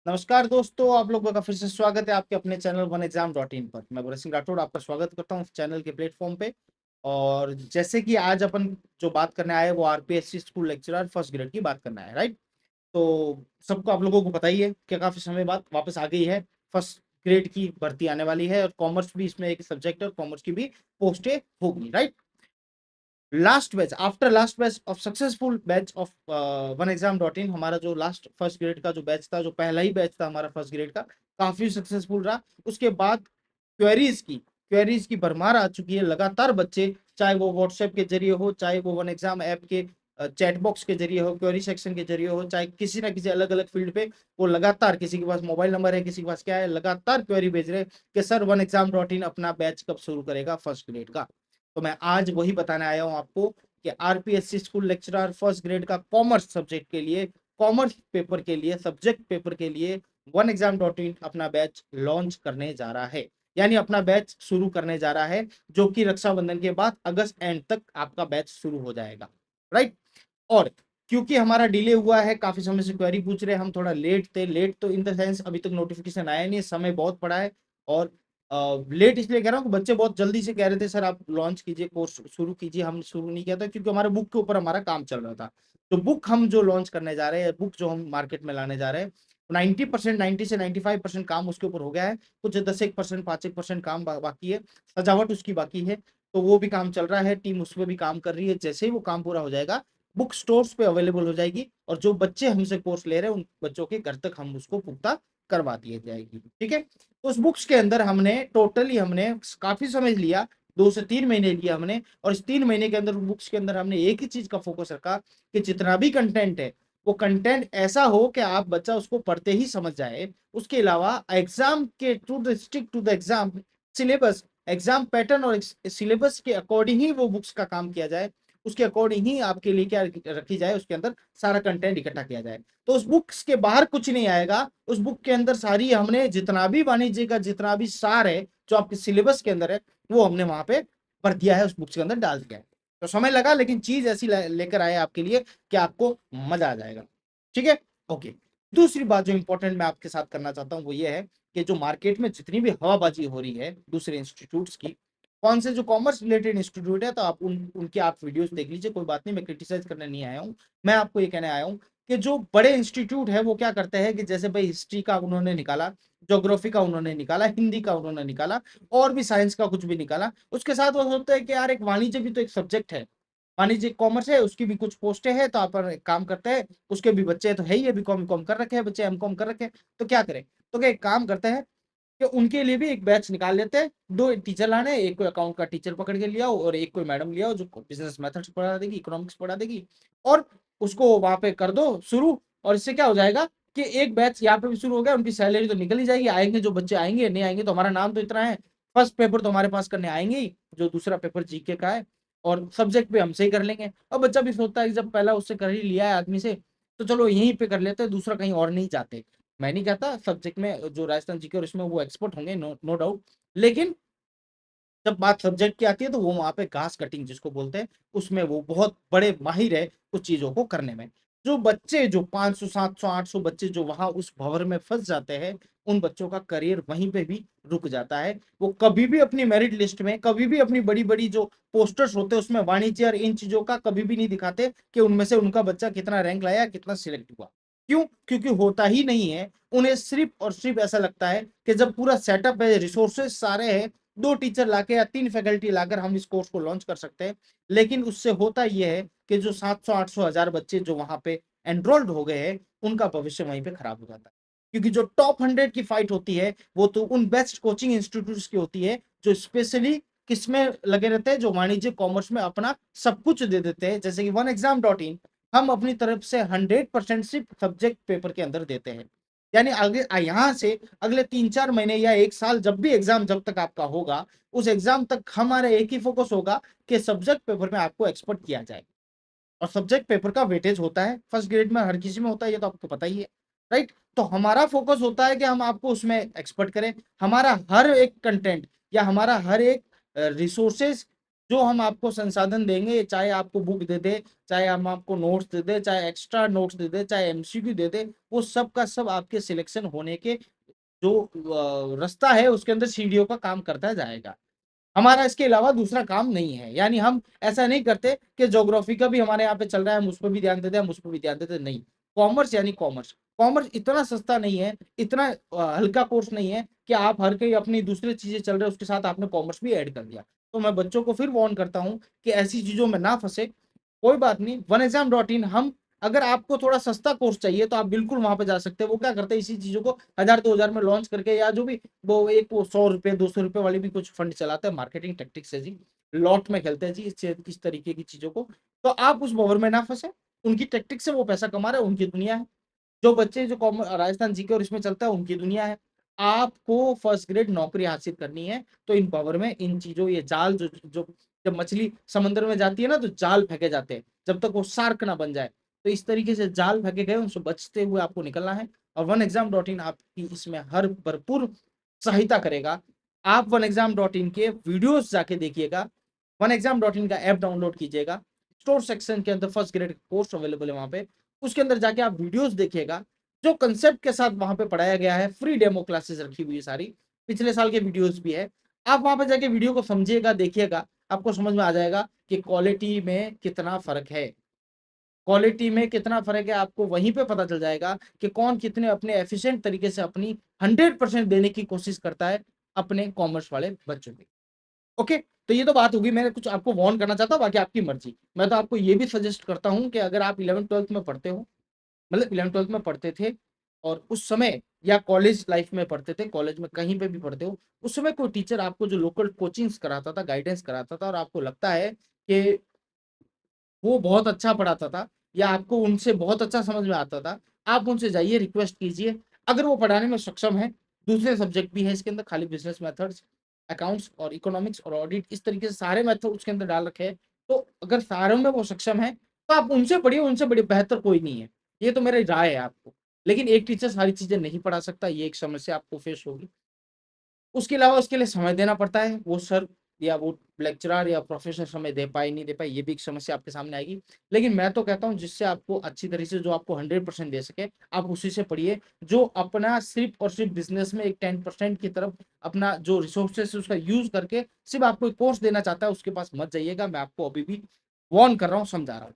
नमस्कार दोस्तों, आप लोगों का फिर से स्वागत है आपके अपने चैनल वन एग्जाम डॉट इन पर। मैं बुरा सिंह राठौड़ आपका स्वागत करता हूँ चैनल के प्लेटफॉर्म पे। और जैसे कि आज अपन जो बात करने आए वो RPSC school lecturer first grade की बात करना है, राइट। तो सबको आप लोगों को पता ही है कि काफी समय बाद वापस आ गई है फर्स्ट ग्रेड की भर्ती आने वाली है, और कॉमर्स भी इसमें एक सब्जेक्ट है और कॉमर्स की भी पोस्टें होगी, right. Last batch of successful batch of one exam dot इन, हमारा जो लास्ट फर्स्ट ग्रेड का जो बैच था, जो पहला ही बैच था हमारा फर्स्ट ग्रेड का, काफी सक्सेसफुल रहा। उसके बाद क्वेरीज की भरमार आ चुकी है। लगातार बच्चे, चाहे वो व्हाट्सएप के जरिए हो, चाहे वो वन एग्जाम ऐप के चैट बॉक्स के जरिए हो, क्वेरी सेक्शन के जरिए हो, चाहे किसी ना किसी अलग अलग फील्ड पे, वो लगातार, किसी के पास मोबाइल नंबर है, किसी के पास क्या है, लगातार क्वेरी भेज रहे हैं कि सर वन एग्जाम डॉट इन अपना बैच कब शुरू करेगा फर्स्ट ग्रेड का। तो मैं आज वही बताने आया हूँ आपको कि RPSC school lecturer first grade का कॉमर्स सब्जेक्ट के लिए, कॉमर्स पेपर के लिए, सब्जेक्ट पेपर के लिए वन एग्जाम डॉट इन अपना बैच लॉन्च करने जा रहा है, यानी अपना बैच शुरू करने जा रहा है, जो कि रक्षाबंधन के बाद अगस्त एंड तक आपका बैच शुरू हो जाएगा, राइट। और क्योंकि हमारा डिले हुआ है, काफी समय से क्वेरी पूछ रहे हैं, हम थोड़ा लेट थे। लेट तो इन द सेंस अभी तक नोटिफिकेशन आया नहीं है, समय बहुत पड़ा है। और लेट इसलिए कह रहा हूँ कि बच्चे बहुत जल्दी से कह रहे थे सर आप लॉन्च कीजिए, कोर्स शुरू कीजिए। हम शुरू नहीं किया था क्योंकि हमारे बुक के ऊपर हमारा काम चल रहा था। तो बुक हम जो लॉन्च करने जा रहे हैं, बुक जो हम मार्केट में लाने जा रहे हैं, 90%, 90 से 95% काम उसके ऊपर हो गया है। कुछ 10-1%, 5-1% काम बाकी है, सजावट उसकी बाकी है। तो वो भी काम चल रहा है, टीम उस पर भी काम कर रही है। जैसे ही वो काम पूरा हो जाएगा, बुक स्टोर्स पे अवेलेबल हो जाएगी, और जो बच्चे हमसे कोर्स ले रहे हैं उन बच्चों के घर तक हम उसको पुख्ता करवा दिए जाएगी, ठीक है। उस बुक्स के अंदर हमने काफी समय लिया, 2 से 3 महीने लिया हमने। और इस 3 महीने के अंदर बुक्स के अंदर हमने एक ही चीज का फोकस रखा कि जितना भी कंटेंट है, वो कंटेंट ऐसा हो कि आप बच्चा उसको पढ़ते ही समझ जाए। उसके अलावा एग्जाम के to the stick to the exam syllabus, exam pattern और सिलेबस के अकॉर्डिंग ही वो बुक्स का काम किया जाए। उसके अकॉर्डिंग ही आपके लिए क्या रखी जाए, उसके अंदर सारा कंटेंट इकट्ठा किया जाए। तो उस बुक्स के बाहर कुछ नहीं आएगा। उस बुक के अंदर सारी हमने जितना भी वाणिज्य का जितना भी सार है, जो आपके सिलेबस के अंदर है, वो हमने वहां पे भर दिया है, उस बुक्स के अंदर डाल दिया है। तो समय लगा, लेकिन चीज ऐसी लेकर आए आपके लिए कि आपको मजा आ जाएगा, ठीक है। ओके। दूसरी बात जो इंपॉर्टेंट मैं आपके साथ करना चाहता हूँ वो ये है कि जो मार्केट में जितनी भी हवाबाजी हो रही है दूसरे इंस्टीट्यूट्स की, कौन से जो कॉमर्स रिलेटेड इंस्टीट्यूट है, तो आप उनके आप वीडियोस देख लीजिए, कोई बात नहीं, मैं क्रिटिसाइज करने नहीं आया हूँ। मैं आपको ये कहने आया हूँ कि जो बड़े इंस्टीट्यूट है वो क्या करते हैं कि जैसे भाई हिस्ट्री का उन्होंने निकाला, ज्योग्राफी का उन्होंने निकाला, हिंदी का उन्होंने निकाला, और भी साइंस का कुछ भी निकाला, उसके साथ वो सोचते हैं कि यार एक वाणिज्य भी तो एक सब्जेक्ट है, वाणिज्य कॉमर्स है, उसकी भी कुछ पोस्टें हैं, तो आप एक काम करते हैं, उसके भी बच्चे तो है ही, अभी कॉम कॉम कर रखे हैं बच्चे, एम कॉम कर रखे हैं, तो क्या करें। तो क्या एक काम करते हैं कि उनके लिए भी एक बैच निकाल लेते हैं। 2 टीचर लाने, एक कोई अकाउंट का टीचर पकड़ के लिया और एक कोई मैडम लिया जो बिजनेस मैथड्स पढ़ा देगी, इकोनॉमिक्स पढ़ा देगी, और उसको वहां पे कर दो शुरू। और इससे क्या हो जाएगा कि एक बैच यहाँ पे भी शुरू हो गया, उनकी सैलरी तो निकल ही जाएगी। आएंगे जो बच्चे आएंगे, नहीं आएंगे तो हमारा नाम तो इतना है, फर्स्ट पेपर तो हमारे पास करने आएंगे ही, जो दूसरा पेपर जीके का है, और सब्जेक्ट पे हमसे ही कर लेंगे। और बच्चा भी सोचता है कि जब पहला उससे कर ही लिया है आदमी से, तो चलो यहीं पे कर लेते हैं, दूसरा कहीं और नहीं जाते। मैं नहीं कहता सब्जेक्ट में जो राजस्थान जीके और इसमें वो एक्सपर्ट होंगे, नो डाउट, लेकिन जब बात सब्जेक्ट की आती है तो वो वहां पे घास कटिंग जिसको बोलते हैं, उसमें वो बहुत बड़े माहिर है उस चीजों को करने में। जो बच्चे, जो 500 700 800 बच्चे जो वहां उस भंवर में फंस जाते हैं, उन बच्चों का करियर वहीं पे भी रुक जाता है। वो कभी भी अपनी मेरिट लिस्ट में, कभी भी अपनी बड़ी बड़ी जो पोस्टर्स होते हैं उसमें वाणिज्य और इन चीजों का कभी भी नहीं दिखाते कि उनमें से उनका बच्चा कितना रैंक लाया, कितना सिलेक्ट हुआ। क्यों? क्योंकि होता ही नहीं है। उन्हें सिर्फ और सिर्फ ऐसा लगता है कि जब पूरा सेटअप है, रिसोर्सेस सारे हैं, 2 टीचर लाके या 3 फैकल्टी लाकर हम इस कोर्स को लॉन्च कर सकते हैं। लेकिन उससे होता यह है कि जो 700 800 हजार बच्चे जो वहां पे एनरोल्ड हो गए हैं, उनका भविष्य वहीं पे खराब हो जाता है। क्योंकि जो टॉप 100 की फाइट होती है वो तो उन बेस्ट कोचिंग इंस्टीट्यूट की होती है, जो स्पेशली किसमें लगे रहते हैं, जो वाणिज्य कॉमर्स में अपना सब कुछ दे देते हैं। जैसे कि वन एग्जाम डॉट इन, हम अपनी तरफ से 100% सिर्फ सब्जेक्ट पेपर के अंदर देते हैं। यानी आगे यहाँ से अगले 3-4 महीने या एक साल, जब भी एग्जाम जब तक आपका होगा, उस एग्जाम तक हमारा एक ही फोकस होगा कि सब्जेक्ट पेपर में आपको एक्सपर्ट किया जाए। और सब्जेक्ट पेपर का वेटेज होता है फर्स्ट ग्रेड में, हर किसी में होता है, ये तो आपको पता ही है, राइट। तो हमारा फोकस होता है कि हम आपको उसमें एक्सपर्ट करें। हमारा हर एक कंटेंट या हमारा हर एक रिसोर्सेज जो हम आपको संसाधन देंगे, चाहे आपको बुक दे दे, चाहे हम आपको नोट्स दे दे, चाहे एक्स्ट्रा नोट्स दे दे, चाहे एमसीक्यू दे दे, वो सब का सब आपके सिलेक्शन होने के जो रास्ता है उसके अंदर सीढ़ियों का काम करता जाएगा। हमारा इसके अलावा दूसरा काम नहीं है। यानी हम ऐसा नहीं करते कि ज्योग्राफी का भी हमारे यहाँ पे चल रहा है, हम उस पर भी ध्यान देते हैं, हम उस पर भी ध्यान देते हैं, नहीं। कॉमर्स यानी कॉमर्स। कॉमर्स इतना सस्ता नहीं है, इतना हल्का कोर्स नहीं है कि आप हर कहीं अपनी दूसरी चीजें चल रहे हैं उसके साथ आपने कॉमर्स भी ऐड कर दिया। तो मैं बच्चों को फिर वार्न करता हूँ कि ऐसी चीजों में ना फंसे। कोई बात नहीं, वन एग्जाम डॉट इन हम, अगर आपको थोड़ा सस्ता कोर्स चाहिए तो आप बिल्कुल वहां पे जा सकते हैं। वो क्या करते हैं, इसी चीजों को 1000 2000 में लॉन्च करके, या जो भी वो 100 रुपए 200 रुपए वाली भी कुछ फंड चलाते हैं, मार्केटिंग टेक्टिक्स है जी, लॉट में खेलते हैं जी इस तरीके की चीजों को। तो आप उस भंवर में ना फंसे। उनकी टेक्टिक से वो पैसा कमा रहे हैं, उनकी दुनिया है। जो बच्चे जो राजस्थान जीके और इसमें चलता है, उनकी दुनिया है। आपको फर्स्ट ग्रेड नौकरी हासिल करनी है तो इन पावर में इन चीजों, ये जाल जो जो जब मछली समुद्र में जाती है ना तो जाल फेंके जाते हैं जब तक वो शार्क ना बन जाए। तो इस तरीके से जाल फेंके गए, उनसे बचते हुए आपको निकलना है। और वन एग्जाम डॉट इन आपकी इसमें हर भरपूर सहायता करेगा। आप वन एग्जाम डॉट इन के वीडियोस जाके देखिएगा, वन एग्जाम डॉट इन का ऐप डाउनलोड कीजिएगा। स्टोर सेक्शन के अंदर फर्स्ट ग्रेड कोर्स अवेलेबल है वहां पे, उसके अंदर जाके आप वीडियोस देखिएगा। जो कंसेप्ट के साथ वहां पे पढ़ाया गया है, फ्री डेमो क्लासेस रखी हुई है सारी, पिछले साल के वीडियोस भी है। आप वहां पे जाके वीडियो को समझिएगा, देखिएगा, आपको समझ में आ जाएगा कि क्वालिटी में कितना फर्क है। क्वालिटी में कितना फर्क है आपको वहीं पे पता चल जाएगा कि कौन कितने अपने एफिशिएंट तरीके से अपनी 100% देने की कोशिश करता है अपने कॉमर्स वाले बच्चों की। ओके। तो ये तो बात होगी, मैं कुछ आपको वार्न करना चाहता हूँ, बाकी आपकी मर्जी। मैं तो आपको ये भी सजेस्ट करता हूँ कि अगर आप 11th 12th में पढ़ते हो, मतलब 11th 12th में पढ़ते थे और उस समय, या कॉलेज लाइफ में पढ़ते थे, कॉलेज में कहीं पे भी पढ़ते हो, उस समय कोई टीचर आपको जो लोकल कोचिंग्स कराता था, गाइडेंस कराता था, और आपको लगता है कि वो बहुत अच्छा पढ़ाता था या आपको उनसे बहुत अच्छा समझ में आता था, आप उनसे जाइए, रिक्वेस्ट कीजिए। अगर वो पढ़ाने में सक्षम है, दूसरे सब्जेक्ट भी है इसके अंदर, खाली बिजनेस मेथड्स, अकाउंट्स और इकोनॉमिक्स और ऑडिट, इस तरीके से सारे मेथड उसके अंदर डाल रखे हैं। तो अगर सारों में वो सक्षम है तो आप उनसे पढ़िए, उनसे बड़ी बेहतर कोई नहीं है। ये तो मेरी राय है आपको। लेकिन एक टीचर सारी चीजें नहीं पढ़ा सकता, ये एक समस्या आपको फेस होगी। उसके अलावा उसके लिए समय देना पड़ता है, वो सर या वो लेक्चरर या प्रोफेसर समय दे पाए नहीं दे पाए, ये भी एक समस्या आपके सामने आएगी। लेकिन मैं तो कहता हूँ जिससे आपको अच्छी तरीके से, जो आपको 100% दे सके, आप उसी से पढ़िए। जो अपना सिर्फ और सिर्फ बिजनेस में एक 10% की तरफ अपना जो रिसोर्सेस उसका यूज करके सिर्फ आपको एक कोर्स देना चाहता है, उसके पास मत जाइएगा। मैं आपको अभी भी वार्न कर रहा हूँ, समझा रहा हूँ।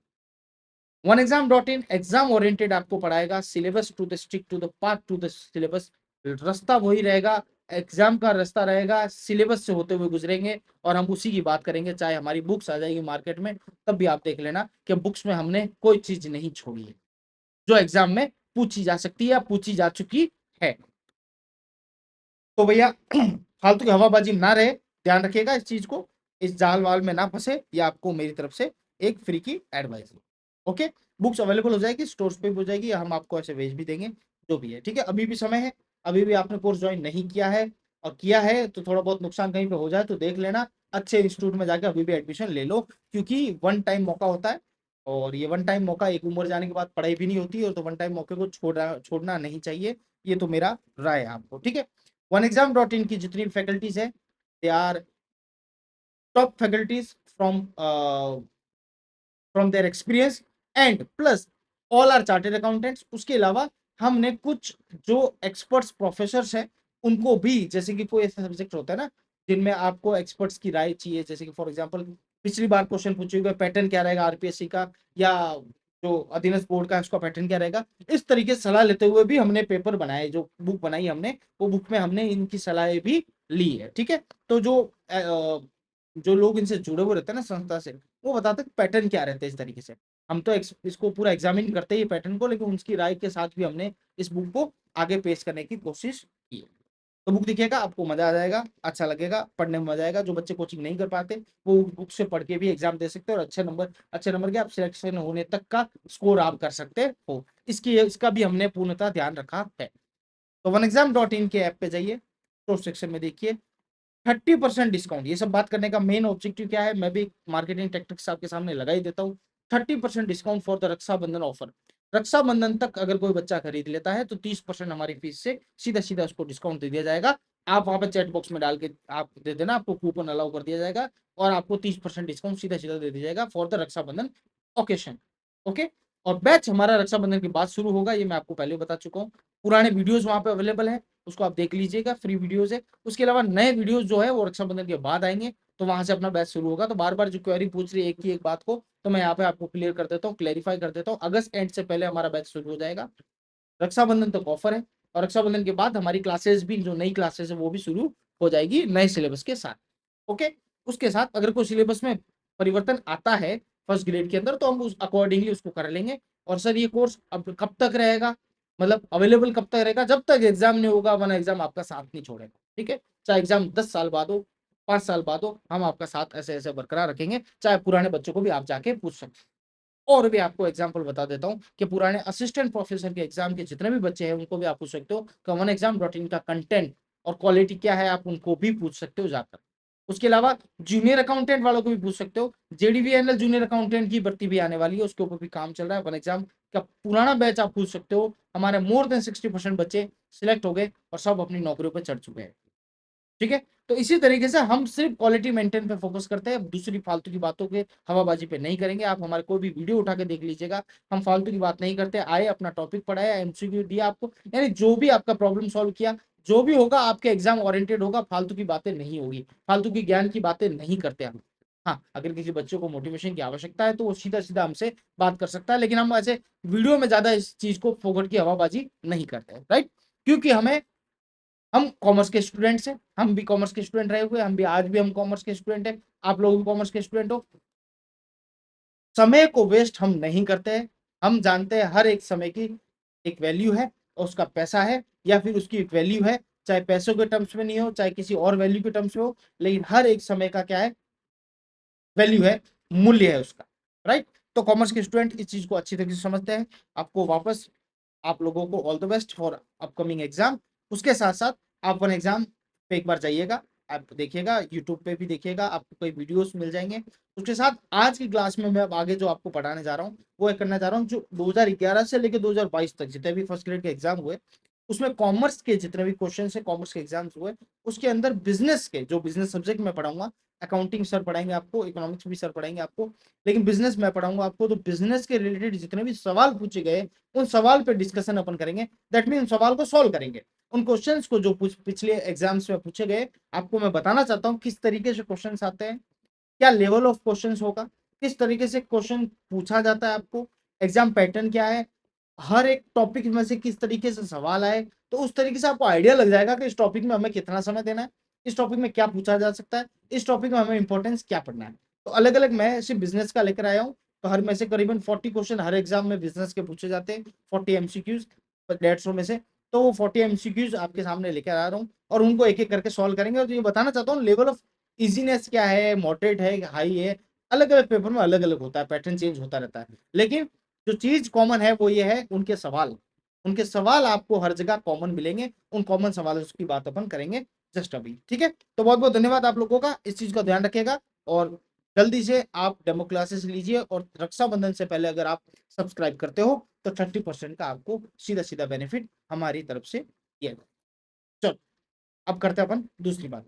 One exam dot in exam oriented आपको पढ़ाएगा, syllabus to the stick to the path to the syllabus. रास्ता वही रहेगा, एग्जाम का रास्ता रहेगा, सिलेबस से होते हुए गुजरेंगे और हम उसी की बात करेंगे। चाहे हमारी बुक्स आ जाएगी मार्केट में, तब भी आप देख लेना कि बुक्स में हमने कोई चीज नहीं छोड़ी है जो एग्जाम में पूछी जा सकती है या पूछी जा चुकी है। तो भैया फालतू की हवाबाजी ना रहे, ध्यान रखिएगा इस चीज को, इस जाल वाल में ना फंसे। ये आपको मेरी तरफ से एक फ्री की एडवाइस है। ओके। बुक्स अवेलेबल हो जाएगी, स्टोर्स पे भी हो जाएगी, या हम आपको ऐसे भेज भी देंगे, जो भी है ठीक है। अभी भी समय है, अभी भी आपने कोर्स ज्वाइन नहीं किया है, और किया है तो थोड़ा बहुत नुकसान कहीं पे हो जाए तो देख लेना, अच्छे इंस्टीट्यूट में जाके अभी भी एडमिशन ले लो, क्योंकि वन टाइम मौका होता है। और ये वन टाइम मौका, एक उम्र जाने के बाद पढ़ाई भी नहीं होती, और तो वन टाइम मौके को छोड़ना नहीं चाहिए। ये तो मेरा राय है आपको, ठीक है। वन एग्जाम डॉट इन की जितनी फैकल्टीज है, they are top faculties from their experience, and plus all are chartered accountants. उसके अलावा हमने कुछ जो एक्सपर्ट्स प्रोफेसर हैं उनको भी, जैसे कि कोई ऐसा सब्जेक्ट होता है ना जिनमें आपको एक्सपर्ट्स की राय चाहिए, जैसे कि फॉर एग्जांपल पिछली बार क्वेश्चन पूछे हुए पैटर्न क्या रहेगा आरपीएससी का, या जो अधीनस्थ बोर्ड का है उसका पैटर्न क्या रहेगा, इस तरीके से सलाह लेते हुए भी हमने पेपर बनाए, जो बुक बनाई हमने, वो बुक में हमने इनकी सलाह भी ली है, ठीक है। तो जो लोग इनसे जुड़े हुए रहते हैं ना संस्था से, वो बताते हैं पैटर्न क्या रहते हैं इस तरीके से। हम तो इसको पूरा एग्जामिन करते ही पैटर्न को, लेकिन उनकी राय के साथ भी हमने इस बुक को आगे पेश करने की कोशिश की है। तो बुक देखिएगा, आपको मजा आ जाएगा, अच्छा लगेगा, पढ़ने में मजा आएगा। जो बच्चे कोचिंग नहीं कर पाते वो बुक से पढ़ के भी एग्जाम दे सकते हैं, और अच्छे नंबर के आप सिलेक्शन होने तक का स्कोर आप कर सकते हो। इसका भी हमने पूर्णतः ध्यान रखा है। तो वन एग्जाम डॉट इन के ऐप पे जाइए, तो सेक्शन में देखिए 30% डिस्काउंट। ये सब बात करने का मेन ऑब्जेक्टिव क्या है, मैं भी मार्केटिंग टेक्टिक्स आपके सामने लगा ही देता हूँ। 30% discount for the Rakshabandhan offer. Rakshabandhan तक अगर कोई बच्चा खरीद लेता है तो 30% हमारी फीस से सीधा सीधा उसको डिस्काउंट दे दिया जाएगा। आप वहां पर चैट बॉक्स में डाल के आप दे देना, आपको कूपन अलाउ कर दिया जाएगा और आपको 30% डिस्काउंट सीधा सीधा दे दिया जाएगा for the Rakshabandhan occasion. Okay. और बैच हमारा रक्षाबंधन के बाद शुरू होगा, ये मैं आपको पहले बता चुका हूँ। पुराने वीडियोस वहां पे अवेलेबल है, उसको आप देख लीजिएगा, फ्री वीडियोस है। उसके अलावा नए वीडियोस जो है वो रक्षाबंधन के बाद आएंगे, तो वहां से अपना बैच शुरू होगा। तो बार बार जो क्वेरी पूछ रही है एक ही एक बात को, तो मैं यहाँ पे आपको क्लियर कर देता हूँ, क्लेरिफाई कर देता हूँ। अगस्त एंड से पहले हमारा बैच शुरू हो जाएगा, रक्षाबंधन तक ऑफर है। और रक्षाबंधन के बाद हमारी क्लासेस भी, जो नई क्लासेस है वो भी शुरू हो जाएगी नए सिलेबस के साथ। ओके। उसके साथ अगर कोई सिलेबस में परिवर्तन आता है फर्स्ट ग्रेड के अंदर, तो हम उस अकॉर्डिंगली उसको कर लेंगे। और सर ये कोर्स अब कब तक रहेगा, मतलब अवेलेबल कब तक रहेगा? जब तक एग्जाम नहीं होगा, वरना एग्जाम आपका साथ नहीं छोड़ेगा। ठीक है, चाहे एग्जाम 10 साल बाद हो, 5 साल बाद हो, हम आपका साथ ऐसे ऐसे बरकरार रखेंगे। चाहे पुराने बच्चों को भी आप जाके पूछ सकते हैं। और भी आपको एग्जाम्पल बता देता हूँ कि पुराने असिस्टेंट प्रोफेसर के एग्जाम के जितने भी बच्चे हैं उनको भी आप पूछ सकते हो। common-exam.in का कंटेंट और क्वालिटी क्या है, आप उनको भी पूछ सकते हो जाकर। उसके अलावा जूनियर अकाउंटेंट वालों को भी पूछ सकते हो। जेडीवीएनएल जूनियर अकाउंटेंट की भर्ती भी आने वाली है, उसके ऊपर भी काम चल रहा है। वन एग्जाम का पुराना बैच आप पूछ सकते हो। हमारे मोर देन 60% बच्चे सिलेक्ट हो गए और सब अपनी नौकरियों पर चढ़ चुके हैं। ठीक है, तो इसी तरीके से हम सिर्फ क्वालिटी मेंटेन पे फोकस करते हैं, दूसरी फालतू की बातों के हवाबाजी पे नहीं करेंगे। आप हमारे कोई भी वीडियो उठा के देख लीजिएगा, हम फालतू की बात नहीं करते। आए, अपना टॉपिक पढ़ाया, एमसीक्यू दिया आपको, यानी जो भी आपका प्रॉब्लम सॉल्व किया, जो भी होगा आपके एग्जाम ओरिएंटेड होगा, फालतू की बातें नहीं होगी, फालतू की ज्ञान की बातें नहीं करते हम। हाँ, अगर किसी बच्चे को मोटिवेशन की आवश्यकता है तो वो सीधा सीधा हमसे बात कर सकता है, लेकिन हम ऐसे वीडियो में ज्यादा इस चीज को फोकट की हवाबाजी नहीं करते हैं, राइट? क्योंकि हम कॉमर्स के स्टूडेंट्स हैं, हम भी कॉमर्स के स्टूडेंट रहे हुए, हम भी आज भी हम कॉमर्स के स्टूडेंट हैं, आप लोग भी कॉमर्स के स्टूडेंट हो। समय को वेस्ट हम नहीं करते हैं। हम जानते हैं हर एक समय की एक वैल्यू है, और उसका पैसा है या फिर उसकी एक वैल्यू है, चाहे पैसों के टर्म्स में नहीं हो, चाहे किसी और वैल्यू के टर्म्स में हो, लेकिन हर एक समय का क्या है, वैल्यू है, मूल्य है उसका, राइट? तो कॉमर्स के स्टूडेंट इस चीज को अच्छी तरीके से समझते हैं। आपको वापस, आप लोगों को all the best for upcoming exam. उसके साथ साथ आप वन एग्जाम पे एक बार जाइएगा, आप देखिएगा, यूट्यूब पे भी देखिएगा, आपको कोई वीडियोस मिल जाएंगे। उसके साथ आज की क्लास में मैं अब आगे जो आपको पढ़ाने जा रहा हूँ वो एक करना चाह रहा हूँ, जो 2011 से लेकर 2022 तक जितने भी फर्स्ट ग्रेड के एग्जाम हुए, उसमें कॉमर्स के जितने भी क्वेश्चन है, कॉमर्स के एग्जाम्स हुए, उसके अंदर बिजनेस के, जो बिजनेस सब्जेक्ट में पढ़ाऊंगा, अकाउंटिंग सर पढ़ाएंगे आपको, इकोनॉमिक्स भी सर पढ़ाएंगे आपको, लेकिन बिजनेस मैं पढ़ाऊंगा आपको। तो बिजनेस के रिलेटेड जितने भी सवाल पूछे गए, उन सवाल पे डिस्कशन अपन करेंगे। दैट मीन सवाल को सॉल्व करेंगे। उन क्वेश्चंस को जो पिछले एग्जाम्स में पूछे गए, आपको मैं बताना चाहता हूँ किस तरीके से क्वेश्चंस आते हैं, क्या लेवल ऑफ क्वेश्चंस होगा, किस तरीके से क्वेश्चन पूछा जाता है आपको, एग्जाम पैटर्न क्या है, हर एक टॉपिक में से किस तरीके से सवाल आए। तो उस तरीके से आपको आइडिया लग जाएगा कि इस टॉपिक में हमें कितना समय देना है, इस टॉपिक में क्या पूछा जा सकता है, इस टॉपिक में हमें इंपॉर्टेंस क्या पढ़ना है। तो अलग अलग मैं सिर्फ बिजनेस का लेकर आया हूँ, तो हर में से करीबन 40 क्वेश्चन हर एग्जाम में बिजनेस के पूछे जाते हैं, 40 एमसीक्यूज 150 में से। तो वो 40 एमसीक्यूज आपके सामने लेकर आ रहा हूँ, और उनको एक एक करके सॉल्व करेंगे। और ये बताना चाहता हूँ लेवल ऑफ इजीनेस क्या है, मॉडरेट है, हाई है, अलग अलग पेपर में अलग अलग होता है, पैटर्न चेंज होता रहता है, लेकिन जो चीज कॉमन है वो ये है, उनके सवाल, उनके सवाल आपको हर जगह कॉमन मिलेंगे। उन कॉमन सवालों की बात अपन करेंगे जस्ट अभी। ठीक है, तो बहुत बहुत धन्यवाद आप लोगों का, इस चीज का ध्यान रखिएगा। और जल्दी से आप डेमो क्लासेस लीजिए, और रक्षाबंधन से पहले अगर आप सब्सक्राइब करते हो तो 30% का आपको सीधा सीधा बेनिफिट हमारी तरफ से दिया जाए। चलो, अब करते हैं अपन दूसरी बात।